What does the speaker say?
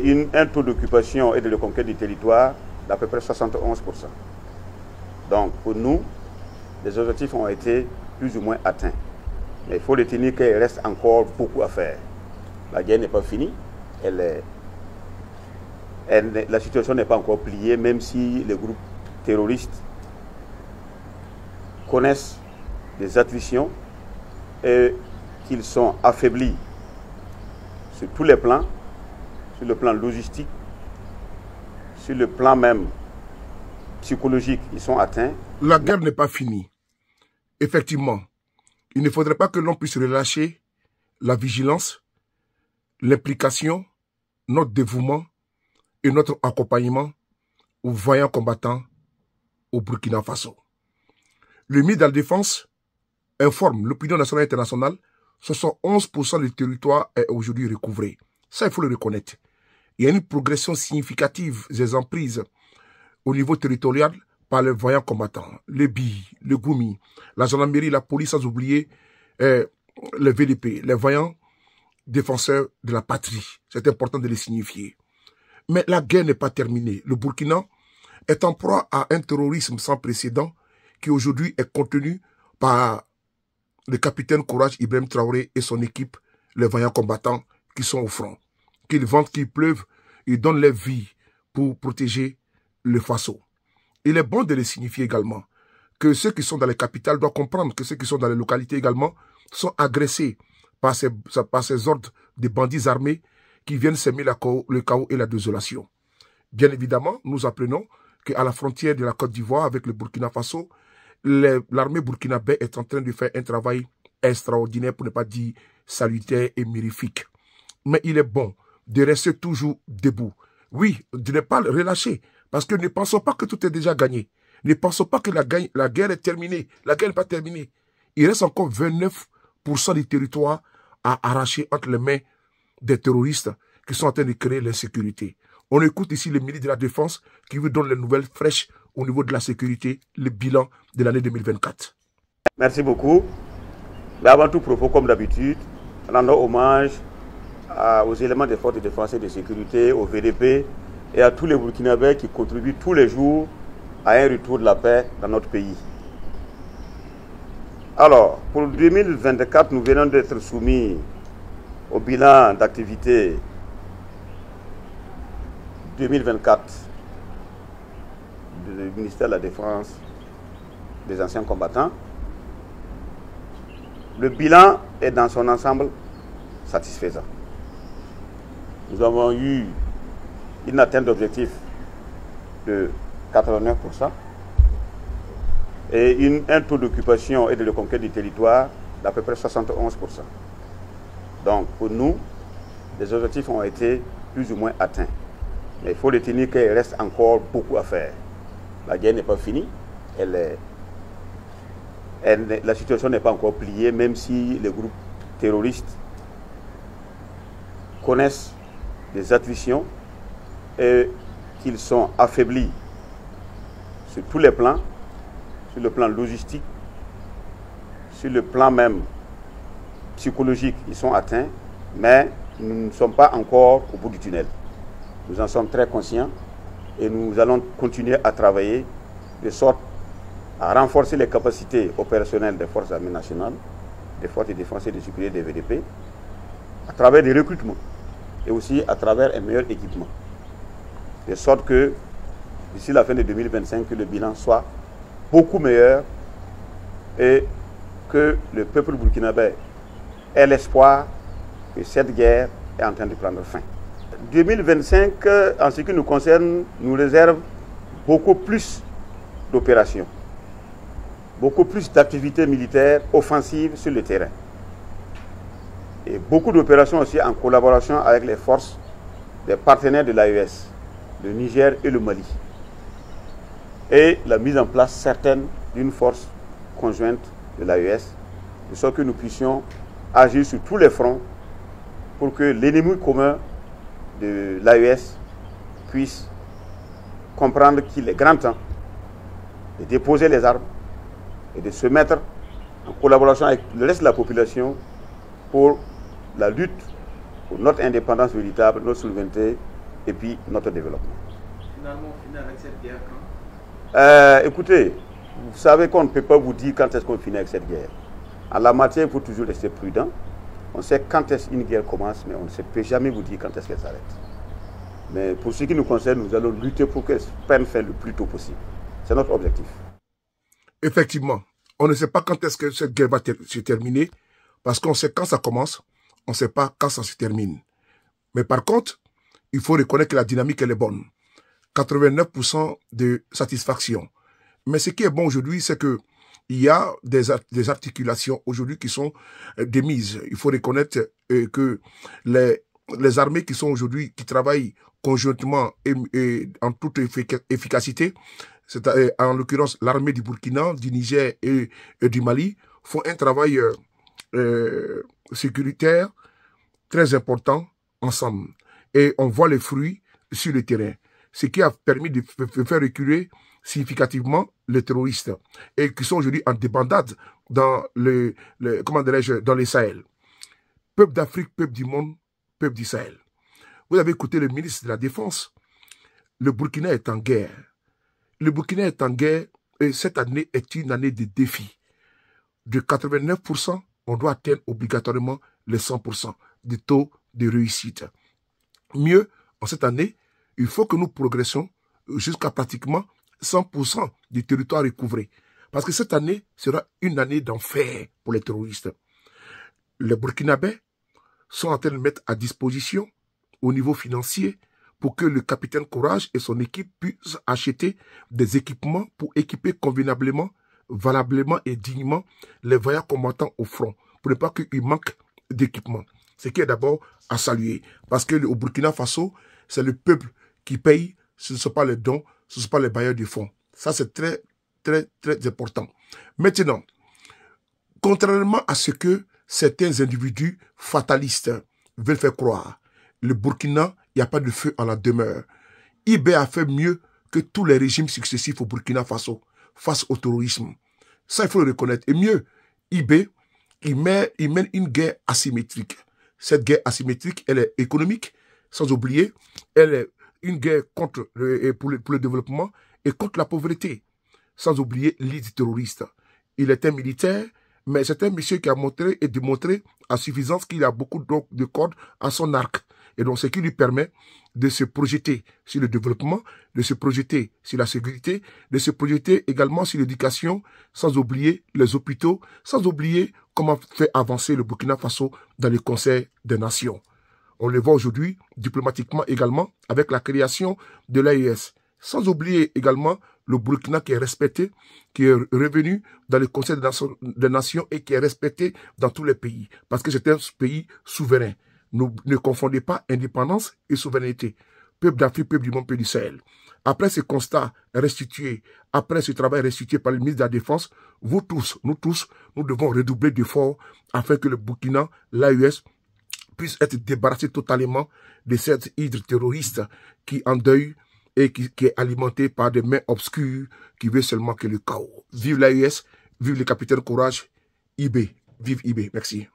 et un taux d'occupation et de reconquête du territoire d'à peu près 71%. Donc pour nous, les objectifs ont été plus ou moins atteints. Mais il faut retenir qu'il reste encore beaucoup à faire. La guerre n'est pas finie. La situation n'est pas encore pliée, même si les groupes terroristes connaissent des attritions et qu'ils sont affaiblis sur tous les plans, sur le plan logistique, sur le plan même psychologique, ils sont atteints. La guerre n'est pas finie. Effectivement, il ne faudrait pas que l'on puisse relâcher la vigilance, l'implication, notre dévouement et notre accompagnement aux vaillants combattants au Burkina Faso. Le ministre de la Défense informe l'opinion nationale et internationale, 71% du territoire est aujourd'hui recouvré. Ça, il faut le reconnaître. Il y a une progression significative des emprises au niveau territorial par les vaillants combattants, les BI, le GOUMI, la gendarmerie, la police, sans oublier les VDP, les vaillants défenseurs de la patrie. C'est important de les signifier. Mais la guerre n'est pas terminée. Le Burkina est en proie à un terrorisme sans précédent qui aujourd'hui est contenu par le capitaine Courage Ibrahim Traoré et son équipe, les vaillants combattants qui sont au front. Qu'ils ventent, qu'il pleuve, ils donnent leur vie pour protéger le Faso. Il est bon de les signifier également que ceux qui sont dans les capitales doivent comprendre que ceux qui sont dans les localités également sont agressés par ces ordres de bandits armés qui viennent semer le chaos et la désolation. Bien évidemment, nous apprenons qu'à la frontière de la Côte d'Ivoire avec le Burkina Faso, l'armée burkinabé est en train de faire un travail extraordinaire, pour ne pas dire salutaire et mirifique. Mais il est bon de rester toujours debout. Oui, de ne pas relâcher, parce que ne pensons pas que tout est déjà gagné. Ne pensons pas que la guerre est terminée. La guerre n'est pas terminée. Il reste encore 29% du territoire à arracher entre les mains des terroristes qui sont en train de créer l'insécurité. On écoute ici le ministre de la Défense qui vous donne les nouvelles fraîches au niveau de la sécurité, le bilan de l'année 2024. Merci beaucoup. Mais avant tout propos, comme d'habitude, rendons hommage aux éléments des forces de défense et de sécurité, au VDP et à tous les Burkinabés qui contribuent tous les jours à un retour de la paix dans notre pays. Alors, pour 2024, nous venons d'être soumis au bilan d'activité 2024 du ministère de la Défense des anciens combattants. Le bilan est dans son ensemble satisfaisant. Nous avons eu une atteinte d'objectif de 89% et un taux d'occupation et de reconquête du territoire d'à peu près 71%. Donc pour nous, les objectifs ont été plus ou moins atteints. Mais il faut retenir qu'il reste encore beaucoup à faire. La guerre n'est pas finie. La situation n'est pas encore pliée, même si les groupes terroristes connaissent des attritions et qu'ils sont affaiblis sur tous les plans, sur le plan logistique, sur le plan même psychologique, ils sont atteints, mais nous ne sommes pas encore au bout du tunnel. Nous en sommes très conscients et nous allons continuer à travailler de sorte à renforcer les capacités opérationnelles des forces armées nationales, des forces de défense et de sécurité des VDP, à travers des recrutements et aussi à travers un meilleur équipement. De sorte que d'ici la fin de 2025, que le bilan soit beaucoup meilleur et que le peuple burkinabé ait l'espoir que cette guerre est en train de prendre fin. 2025, en ce qui nous concerne, nous réserve beaucoup plus d'opérations, beaucoup plus d'activités militaires offensives sur le terrain. Et beaucoup d'opérations aussi en collaboration avec les forces des partenaires de l'AES, le Niger et le Mali. Et la mise en place certaine d'une force conjointe de l'AES, de sorte que nous puissions agir sur tous les fronts pour que l'ennemi commun de l'AES puisse comprendre qu'il est grand temps de déposer les armes et de se mettre en collaboration avec le reste de la population pour la lutte pour notre indépendance véritable, notre souveraineté et puis notre développement. Finalement, on finit avec cette guerre quand? Écoutez, vous savez qu'on ne peut pas vous dire quand est-ce qu'on finit avec cette guerre. En la matière, il faut toujours rester prudent. On sait quand est-ce qu'une guerre commence, mais on ne peut jamais vous dire quand est-ce qu'elle s'arrête. Mais pour ce qui nous concerne, nous allons lutter pour qu'elle prenne fin le plus tôt possible. C'est notre objectif. Effectivement, on ne sait pas quand est-ce que cette guerre va se terminer, parce qu'on sait quand ça commence, on ne sait pas quand ça se termine. Mais par contre, il faut reconnaître que la dynamique, elle est bonne. 89% de satisfaction. Mais ce qui est bon aujourd'hui, c'est que il y a des articulations aujourd'hui qui sont démises. Il faut reconnaître que les armées qui sont aujourd'hui, qui travaillent conjointement et en toute efficacité, c'est en l'occurrence l'armée du Burkina, du Niger et du Mali, font un travail sécuritaire très important ensemble. Et on voit les fruits sur le terrain, ce qui a permis de faire reculer significativement les terroristes et qui sont aujourd'hui en débandade dans dans les Sahel. Peuple d'Afrique, peuple du monde, peuple du Sahel. Vous avez écouté le ministre de la Défense. Le Burkina est en guerre. Le Burkina est en guerre et cette année est une année de défi. De 89%, on doit atteindre obligatoirement les 100% de taux de réussite. Mieux, en cette année, il faut que nous progressions jusqu'à pratiquement 100% du territoire recouvré. Parce que cette année sera une année d'enfer pour les terroristes. Les Burkinabés sont en train de mettre à disposition au niveau financier pour que le capitaine Courage et son équipe puissent acheter des équipements pour équiper convenablement, valablement et dignement les voyants combattants au front, pour ne pas qu'il manque d'équipement. Ce qui est d'abord à saluer. Parce que au Burkina Faso, c'est le peuple qui paye, ce ne sont pas les dons, ce ne sont pas les bailleurs de fonds. Ça, c'est très, très, très important. Maintenant, contrairement à ce que certains individus fatalistes veulent faire croire, le Burkina, il n'y a pas de feu en la demeure. IB a fait mieux que tous les régimes successifs au Burkina Faso face au terrorisme. Ça, il faut le reconnaître. Et mieux, IB, il mène une guerre asymétrique. Cette guerre asymétrique, elle est économique, sans oublier, elle est une guerre pour le développement et contre la pauvreté, sans oublier l'idée terroriste. Il est un militaire, mais c'est un monsieur qui a montré et démontré à suffisance qu'il a beaucoup de cordes à son arc. Et donc, ce qui lui permet de se projeter sur le développement, de se projeter sur la sécurité, de se projeter également sur l'éducation, sans oublier les hôpitaux, sans oublier comment faire avancer le Burkina Faso dans le Conseil des Nations. On le voit aujourd'hui diplomatiquement également avec la création de l'AES. Sans oublier également le Burkina qui est respecté, qui est revenu dans le Conseil des Nations et qui est respecté dans tous les pays. Parce que c'est un pays souverain. Ne confondez pas indépendance et souveraineté. Peuple d'Afrique, peuple du monde, peuple du Sahel. Après ce constat restitué, après ce travail restitué par le ministre de la Défense, vous tous, nous devons redoubler d'efforts afin que le Burkina, l'AES, puisse être débarrassé totalement de cette hydre terroriste qui endeuille et qui est alimentée par des mains obscures qui veulent seulement que le chaos. Vive l'AES, vive le capitaine Courage, IB, vive IB. Merci.